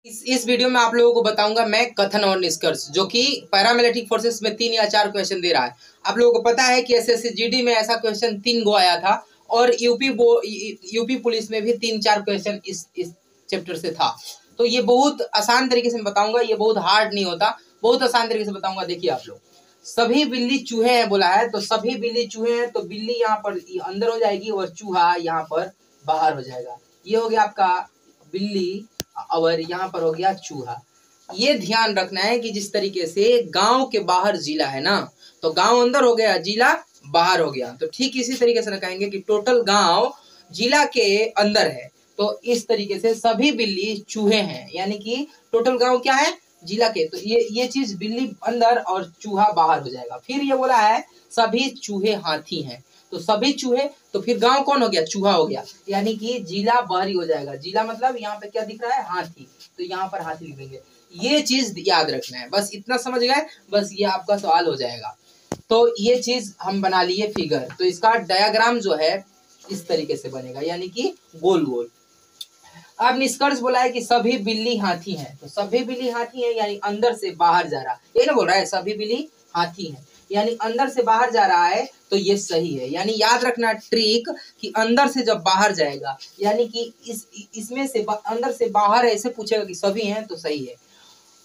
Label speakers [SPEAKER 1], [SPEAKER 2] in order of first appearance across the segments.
[SPEAKER 1] इस वीडियो में आप लोगों को बताऊंगा मैं कथन और निष्कर्ष, जो कि पैरामिलिट्री फोर्सेस में 3 या 4 क्वेश्चन दे रहा है। आप लोगों को पता है कि एसएससी जीडी में ऐसा क्वेश्चन 3 गो आया था और यूपी पुलिस में भी 3-4 क्वेश्चन इस चैप्टर से था। तो ये बहुत आसान तरीके से बताऊंगा, ये बहुत हार्ड नहीं होता, बहुत आसान तरीके से बताऊंगा। देखिए आप लोग, सभी बिल्ली चूहे हैं बोला है, तो सभी बिल्ली चूहे हैं तो बिल्ली यहाँ पर अंदर हो जाएगी और चूहा यहाँ पर बाहर हो जाएगा। ये हो गया आपका बिल्ली और यहाँ पर हो गया चूहा। ये ध्यान रखना है कि जिस तरीके से गांव के बाहर जिला है ना, तो गांव अंदर हो गया, जिला बाहर हो गया, तो ठीक इसी तरीके से ना कहेंगे कि टोटल गांव जिला के अंदर है, तो इस तरीके से सभी बिल्ली चूहे हैं, यानी कि टोटल गांव क्या है, जिला के। तो ये चीज बिल्ली अंदर और चूहा बाहर हो जाएगा। फिर ये बोला है सभी चूहे हाथी हैं, तो सभी चूहे, तो फिर गांव कौन हो गया, चूहा हो गया, यानी कि जिला बाहरी हो जाएगा। जिला मतलब यहाँ पे क्या दिख रहा है, हाथी, तो यहाँ पर हाथी लिख देंगे। ये चीज याद रखना है, बस इतना समझ गए, बस ये आपका सवाल हो जाएगा। तो ये चीज हम बना लिए फिगर, तो इसका डायग्राम जो है इस तरीके से बनेगा, यानी कि गोल गोल। अब निष्कर्ष बोला है कि सभी बिल्ली हाथी हैं, तो सभी बिल्ली हाथी हैं यानी अंदर से बाहर जा रहा है, ये ना बोल रहा है सभी बिल्ली हाथी हैं यानी अंदर से बाहर जा रहा है, तो ये सही है। यानी याद रखना ट्रिक कि अंदर से जब बाहर जाएगा, यानी कि इसमें से अंदर से बाहर ऐसे पूछेगा कि सभी हैं, तो सही है।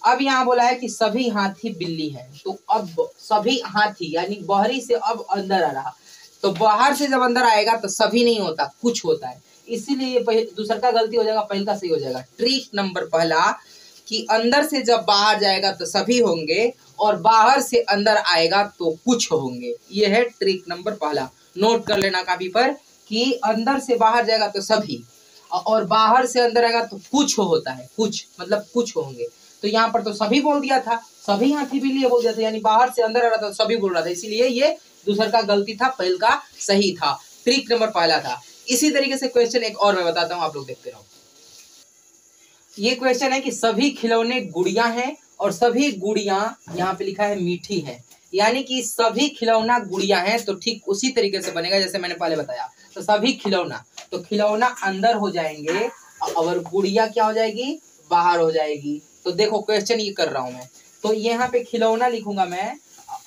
[SPEAKER 1] अब यहाँ बोला है कि सभी हाथी बिल्ली हैं, तो अब सभी हाथी यानी बाहरी से अब अंदर आ रहा, तो बाहर से जब अंदर आएगा तो सभी नहीं होता, कुछ होता है, इसीलिए दूसरा का गलती हो जाएगा, पहले का सही हो जाएगा। ट्रिक नंबर पहला कि अंदर से जब बाहर जाएगा तो सभी होंगे और बाहर से अंदर आएगा तो कुछ होंगे। ये है ट्रिक नंबर पहला, नोट कर लेना कापी पर कि अंदर से बाहर जाएगा तो सभी और बाहर से अंदर आएगा तो कुछ होता है, कुछ मतलब कुछ होंगे। तो यहाँ पर तो सभी बोल दिया था, सभी हाथी बिल्ली बोल दिया था, यानी बाहर से अंदर आ रहा था, सभी बोल रहा था, इसीलिए ये दूसरा का गलती था, पहले का सही था। ट्रिक नंबर पहला था। इसी तरीके से क्वेश्चन एक और मैं बताता हूँ, आप लोग देखते रहो। ये क्वेश्चन है कि सभी खिलौने गुड़िया हैं और सभी गुड़िया यहाँ पे लिखा है मीठी है, यानी कि सभी खिलौना गुड़िया हैं, तो ठीक उसी तरीके से बनेगा जैसे मैंने पहले बताया। तो सभी खिलौना, तो खिलौना अंदर हो जाएंगे और गुड़िया क्या हो जाएगी, बाहर हो जाएगी। तो देखो क्वेश्चन ये कर रहा हूं मैं, तो यहाँ पे खिलौना लिखूंगा मैं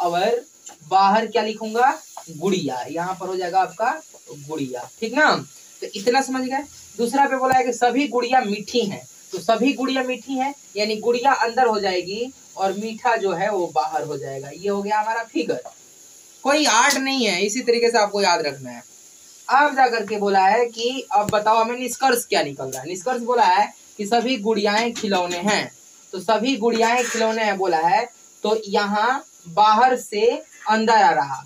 [SPEAKER 1] और बाहर क्या लिखूंगा, गुड़िया, यहाँ पर हो जाएगा आपका गुड़िया, ठीक ना। तो इतना समझ गए। दूसरा पे बोला है कि सभी गुड़िया मीठी हैं, तो सभी गुड़िया मीठी हैं यानी गुड़िया अंदर हो जाएगी और मीठा जो है वो बाहर हो जाएगा। ये हो गया हमारा फिगर, कोई आर्ट नहीं है, इसी तरीके से आपको याद रखना है। अब जाकर के बोला है कि अब बताओ हमें निष्कर्ष क्या निकल रहा है। निष्कर्ष बोला है कि सभी गुड़ियाएं खिलौने हैं, तो सभी गुड़ियाएं खिलौने हैं बोला है, तो यहाँ बाहर से अंदर आ रहा,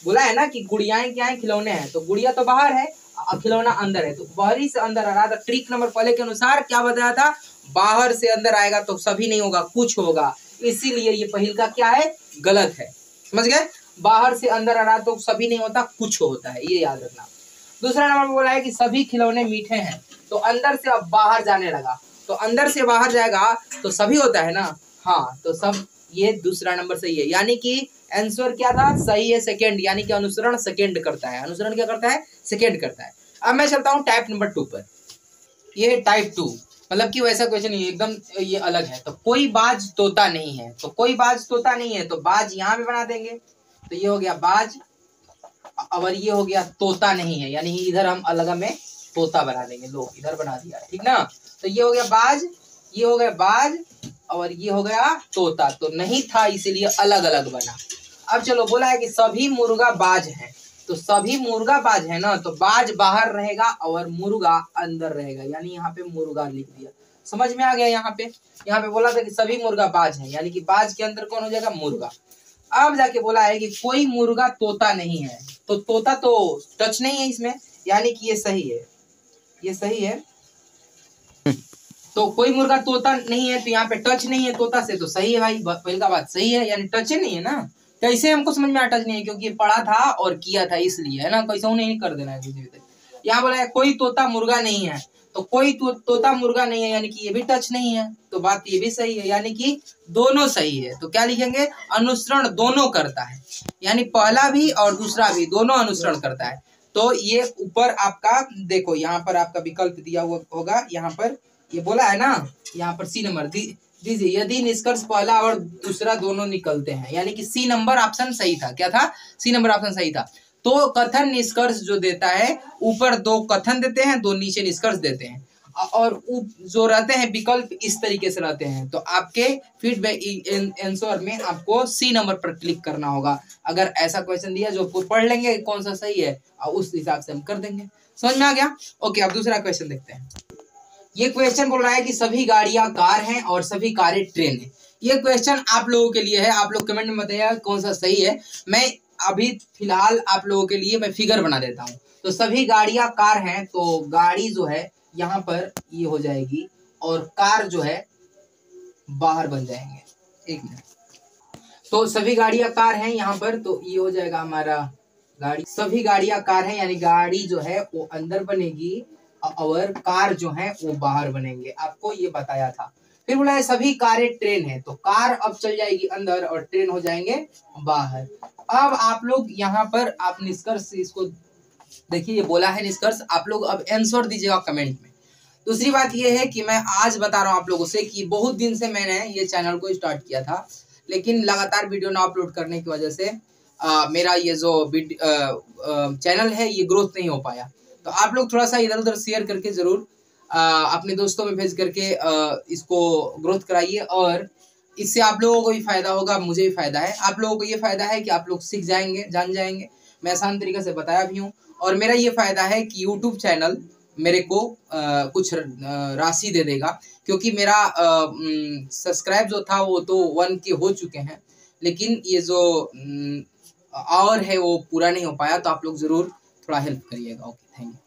[SPEAKER 1] बोला है ना कि गुड़ियाएं क्या है, खिलौने हैं, तो गुड़िया तो बाहर है, खिलौना अंदर है, तो बाहरी से अंदर आ रहा था। ट्रिक नंबर पहले के अनुसार क्या बताया था, बाहर से अंदर आएगा तो सभी नहीं होगा, कुछ होगा, इसीलिए ये पहल का क्या है, गलत है, समझ गए। बाहर से अंदर आ रहा तो सभी नहीं होता, कुछ होता है, ये याद रखना। दूसरा नंबर में बोला है कि सभी खिलौने मीठे हैं, तो अंदर से अब बाहर जाने लगा, तो अंदर से बाहर जाएगा तो सभी होता है ना, हाँ, तो सब, ये दूसरा नंबर सही है, यानी कि आंसर क्या था, सही है, सेकंड, यानी कि अनुसरण सेकंड करता है, अनुसरण क्या करता है, सेकंड करता है। अब मैं चलता हूँ टाइप नंबर 2 पर। ये टाइप 2 मतलब कि वैसा क्वेश्चन नहीं, एकदम ये अलग है। तो कोई बाज तोता नहीं है, तो कोई बाज तोता नहीं है, तो बाज यहाँ पे बना देंगे, तो ये हो गया बाज और ये हो गया तोता नहीं है, यानी इधर हम अलग में तोता बना देंगे, लो इधर बना दिया, ठीक ना। तो ये हो गया बाज, ये हो गया बाज और ये हो गया तोता, तो नहीं था इसीलिए अलग अलग बना। अब चलो बोला है कि सभी मुर्गा बाज हैं, तो सभी मुर्गा बाज है ना, तो बाज बाहर रहेगा और मुर्गा अंदर रहेगा, यानी यहाँ पे मुर्गा लिख दिया, समझ में आ गया। यहाँ पे बोला था कि सभी मुर्गा बाज हैं, यानी कि बाज के अंदर कौन हो जाएगा, मुर्गा। अब जाके बोला है कि कोई मुर्गा तोता नहीं है, तो तोता तो टच नहीं है इसमें, यानी कि ये सही है, ये सही है। तो कोई मुर्गा तोता नहीं है, तो यहाँ पे टच नहीं है तोता से, तो सही है भाई, पहले का बात सही है, यानी टच ही नहीं है ना। कैसे हमको समझ में आया टच नहीं है, क्योंकि पढ़ा था और किया था इसलिए, है ना, कैसे नहीं कर देना है। यहाँ बोला है कोई तोता मुर्गा नहीं है, तो कोई तोता मुर्गा नहीं है, यानी कि ये भी टच नहीं है, तो बात ये भी सही है, यानी कि दोनों सही है। तो क्या लिखेंगे, अनुसरण दोनों करता है, यानी पहला भी और दूसरा भी दोनों अनुसरण करता है। तो ये ऊपर आपका देखो, यहाँ पर आपका विकल्प दिया हुआ होगा, यहाँ पर ये बोला है ना यहाँ पर सी नंबर दीजिए, यदि निष्कर्ष पहला और दूसरा दोनों निकलते हैं, यानी कि सी नंबर ऑप्शन सही था। क्या था? सी नंबर ऑप्शन सही था। तो कथन निष्कर्ष जो देता है, ऊपर दो कथन देते हैं, दो नीचे निष्कर्ष देते हैं, और जो रहते हैं विकल्प इस तरीके से रहते हैं। तो आपके फीडबैक आंसर में आपको सी नंबर पर क्लिक करना होगा। अगर ऐसा क्वेश्चन दिया जो पढ़ लेंगे कौन सा सही है और उस हिसाब से हम कर देंगे। समझ में आ गया? ओके, अब दूसरा क्वेश्चन देखते हैं। ये क्वेश्चन बोल रहा है कि सभी गाड़ियां कार हैं और सभी कारें ट्रेन है। ये क्वेश्चन आप लोगों के लिए है, आप लोग कमेंट में बताइएगा कौन सा सही है। मैं अभी फिलहाल आप लोगों के लिए मैं फिगर बना देता हूँ। तो सभी गाड़ियां कार हैं, तो गाड़ी जो है यहाँ पर ये हो जाएगी और कार जो है बाहर बन जाएंगे। एक मिनट। तो सभी गाड़ियां कार हैं यहाँ पर, तो ये हो जाएगा हमारा गाड़ी। सभी गाड़ियां कार हैं यानी गाड़ी जो है वो अंदर बनेगी और कार जो है वो बाहर बनेंगे। आपको ये बताया था। फिर बोला है सभी कारें ट्रेन है, तो कार अब चल जाएगी अंदर और ट्रेन हो जाएंगे बाहर। अब आप लोग यहाँ पर आप निष्कर्ष इसको देखिए, ये बोला है निष्कर्ष। आप लोग अब आंसर दीजिएगा कमेंट में। दूसरी बात ये है कि मैं आज बता रहा हूँ आप लोगों से कि बहुत दिन से मैंने ये चैनल को स्टार्ट किया था, लेकिन लगातार वीडियो ना अपलोड करने की वजह से मेरा ये जो चैनल है ये ग्रोथ नहीं हो पाया। तो आप लोग थोड़ा सा इधर उधर शेयर करके जरूर अपने दोस्तों में भेज करके इसको ग्रोथ कराइए, और इससे आप लोगों को भी फायदा होगा, मुझे भी फायदा है। आप लोगों को ये फायदा है कि आप लोग सीख जाएंगे, जान जाएंगे। मैं आसान तरीके से बताया भी हूँ, और मेरा ये फायदा है कि यूट्यूब चैनल मेरे को कुछ राशि दे देगा, क्योंकि मेरा सब्सक्राइब जो था वो तो 1 के हो चुके हैं, लेकिन ये जो और है वो पूरा नहीं हो पाया। तो आप लोग जरूर थोड़ा हेल्प करिएगा। Okay, thank you.